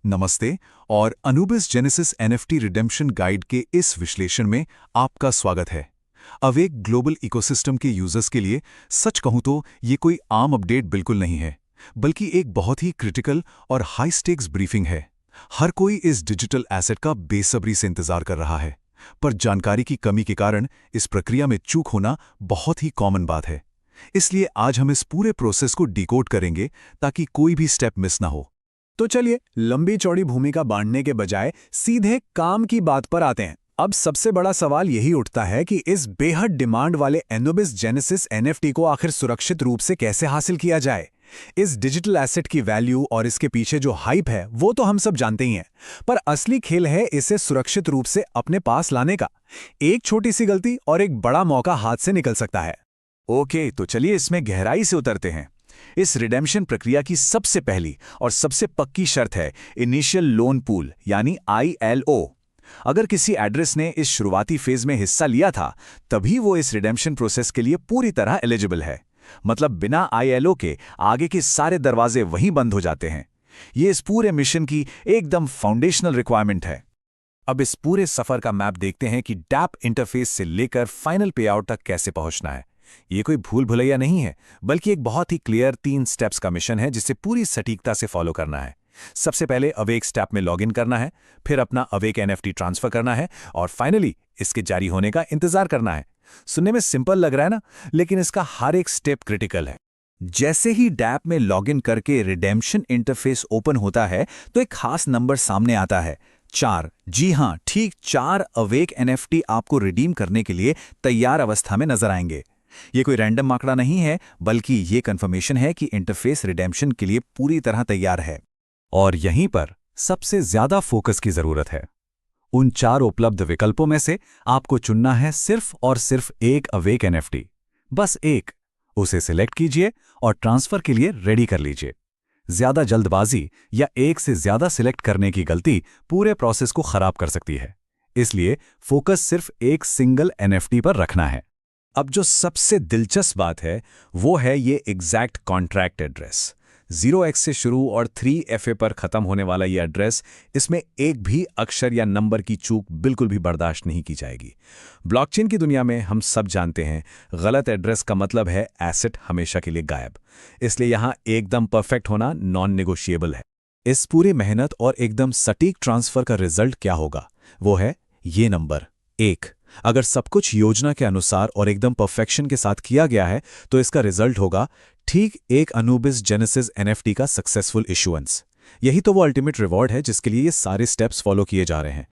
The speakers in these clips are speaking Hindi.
नमस्ते और Anubis genesis NFT redemption guide के इस विश्लेषण में आपका स्वागत है। अवेक ग्लोबल इकोसिस्टम के यूजर्स के लिए सच कहूं तो ये कोई आम अपडेट बिल्कुल नहीं है, बल्कि एक बहुत ही क्रिटिकल और हाई स्टेक्स ब्रीफिंग है। हर कोई इस डिजिटल एसेट का बेसब्री से इंतजार कर रहा है, पर जानकारी की कमी के कारण इस प्रक्रिया में चूक होना बहुत ही कॉमन बात है। इसलिए आज हम इस पूरे प्रोसेस को डिकोड करेंगे ताकि कोई भी स्टेप मिस ना हो। तो चलिए लंबी चौड़ी भूमिका बांटने के बजाय सीधे काम की बात पर आते हैं। अब सबसे बड़ा सवाल यही उठता है कि इस बेहद डिमांड वाले एनुबिस जेनेसिस एनएफटी को आखिर सुरक्षित रूप से कैसे हासिल किया जाए। इस डिजिटल एसेट की वैल्यू और इसके पीछे जो हाइप है वो तो हम सब जानते ही हैं, पर असली खेल है इसे सुरक्षित रूप से अपने पास लाने का। एक छोटी सी गलती और एक बड़ा मौका हाथ से निकल सकता है। ओके, तो चलिए इसमें गहराई से उतरते हैं। इस रिडेम्पशन प्रक्रिया की सबसे पहली और सबसे पक्की शर्त है इनिशियल लोन पूल यानी ILO। अगर किसी एड्रेस ने इस शुरुआती फेज में हिस्सा लिया था, तभी वो इस रिडेम्पशन प्रोसेस के लिए पूरी तरह एलिजिबल है। मतलब बिना ILO के आगे के सारे दरवाजे वहीं बंद हो जाते हैं। ये इस पूरे मिशन की एकदम फाउंडेशनल रिक्वायरमेंट है। अब इस पूरे सफर का मैप देखते हैं कि डैप इंटरफेस से लेकर फाइनल पे आउट तक कैसे पहुंचना है। ये कोई भूल भुलैया नहीं है, बल्कि एक बहुत ही क्लियर 3 स्टेप्स का मिशन है जिसे पूरी सटीकता से फॉलो करना है। सबसे पहले अवेक स्टेप में लॉगिन करना है, फिर अपना अवेक एनएफटी ट्रांसफर करना है और फाइनली इसके जारी होने का इंतजार करना है। सुनने में सिंपल लग रहा है ना, लेकिन इसका हर एक स्टेप क्रिटिकल है। जैसे ही डैप में लॉगिन करके रिडेम्पशन इंटरफेस ओपन होता है तो एक खास नंबर सामने आता है 4। जी हां, ठीक 4 अवेक एनएफटी आपको रिडीम करने के लिए तैयार अवस्था में नजर आएंगे। ये कोई रैंडम आंकड़ा नहीं है, बल्कि ये कंफर्मेशन है कि इंटरफेस रिडेम्पशन के लिए पूरी तरह तैयार है। और यहीं पर सबसे ज्यादा फोकस की जरूरत है। उन 4 उपलब्ध विकल्पों में से आपको चुनना है सिर्फ और सिर्फ एक अवेक एनएफटी। बस एक। उसे सिलेक्ट कीजिए और ट्रांसफर के लिए रेडी कर लीजिए। ज्यादा जल्दबाजी या एक से ज्यादा सिलेक्ट करने की गलती पूरे प्रोसेस को खराब कर सकती है। इसलिए फोकस सिर्फ एक सिंगल एनएफटी पर रखना है। अब जो सबसे दिलचस्प बात है वो है ये एग्जैक्ट कॉन्ट्रैक्ट एड्रेस। 0x से शुरू और 3FA पर खत्म होने वाला ये एड्रेस, इसमें एक भी अक्षर या नंबर की चूक बिल्कुल भी बर्दाश्त नहीं की जाएगी। ब्लॉकचेन की दुनिया में हम सब जानते हैं, गलत एड्रेस का मतलब है एसेट हमेशा के लिए गायब। इसलिए यहाँ एकदम परफेक्ट होना नॉन नेगोशिएबल है। इस पूरी मेहनत और एकदम सटीक ट्रांसफर का रिजल्ट क्या होगा, वो है ये नंबर 1। अगर सब कुछ योजना के अनुसार और एकदम परफेक्शन के साथ किया गया है तो इसका रिजल्ट होगा ठीक एक अनुबिस जेनेसिस एनएफटी का सक्सेसफुल इशुएंस। यही तो वो अल्टीमेट रिवॉर्ड है जिसके लिए ये सारे स्टेप्स फॉलो किए जा रहे हैं।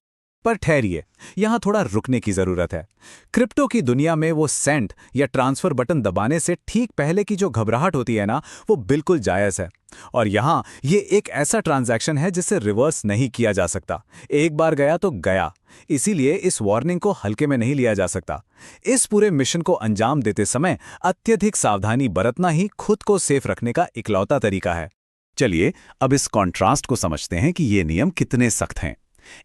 पर ठहरिए, यहां थोड़ा रुकने की जरूरत है। क्रिप्टो की दुनिया में वो सेंड या ट्रांसफर बटन दबाने से ठीक पहले की जो घबराहट होती है ना, वो बिल्कुल जायज है। और यहां ये एक ऐसा ट्रांजैक्शन है जिसे रिवर्स नहीं किया जा सकता। एक बार गया तो गया। इसीलिए इस वार्निंग को हल्के में नहीं लिया जा सकता। इस पूरे मिशन को अंजाम देते समय अत्यधिक सावधानी बरतना ही खुद को सेफ रखने का इकलौता तरीका है। चलिए अब इस कॉन्ट्रास्ट को समझते हैं कि ये नियम कितने सख्त हैं।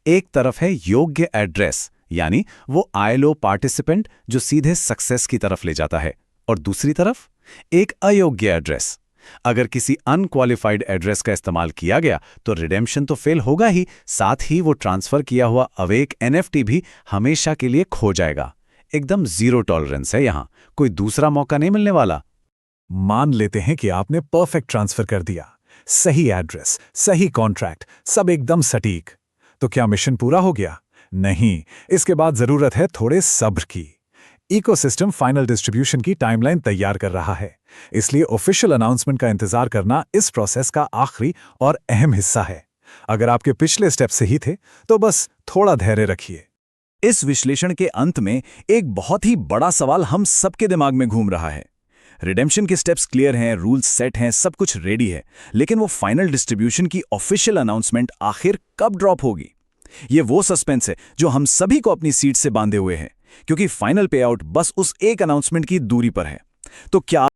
एक तरफ है योग्य एड्रेस, यानी वो ILO पार्टिसिपेंट जो सीधे सक्सेस की तरफ ले जाता है, और दूसरी तरफ एक अयोग्य एड्रेस। अगर किसी अनक्वालिफाइड एड्रेस का इस्तेमाल किया गया तो रिडेम्पशन तो फेल होगा ही, साथ ही वो ट्रांसफर किया हुआ अवेक एनएफटी भी हमेशा के लिए खो जाएगा। एकदम जीरो टॉलरेंस है यहां, कोई दूसरा मौका नहीं मिलने वाला। मान लेते हैं कि आपने परफेक्ट ट्रांसफर कर दिया, सही एड्रेस, सही कॉन्ट्रैक्ट, सब एकदम सटीक। तो क्या मिशन पूरा हो गया? नहीं, इसके बाद जरूरत है थोड़े सब्र की। इकोसिस्टम फाइनल डिस्ट्रीब्यूशन की टाइमलाइन तैयार कर रहा है, इसलिए ऑफिशियल अनाउंसमेंट का इंतजार करना इस प्रोसेस का आखिरी और अहम हिस्सा है। अगर आपके पिछले स्टेप सही थे तो बस थोड़ा धैर्य रखिए। इस विश्लेषण के अंत में एक बहुत ही बड़ा सवाल हम सबके दिमाग में घूम रहा है। रिडेम्पशन के स्टेप्स क्लियर हैं, रूल्स सेट हैं, सब कुछ रेडी है, लेकिन वो फाइनल डिस्ट्रीब्यूशन की ऑफिशियल अनाउंसमेंट आखिर कब ड्रॉप होगी? ये वो सस्पेंस है जो हम सभी को अपनी सीट से बांधे हुए है, क्योंकि फाइनल पे आउट बस उस एक अनाउंसमेंट की दूरी पर है। तो क्या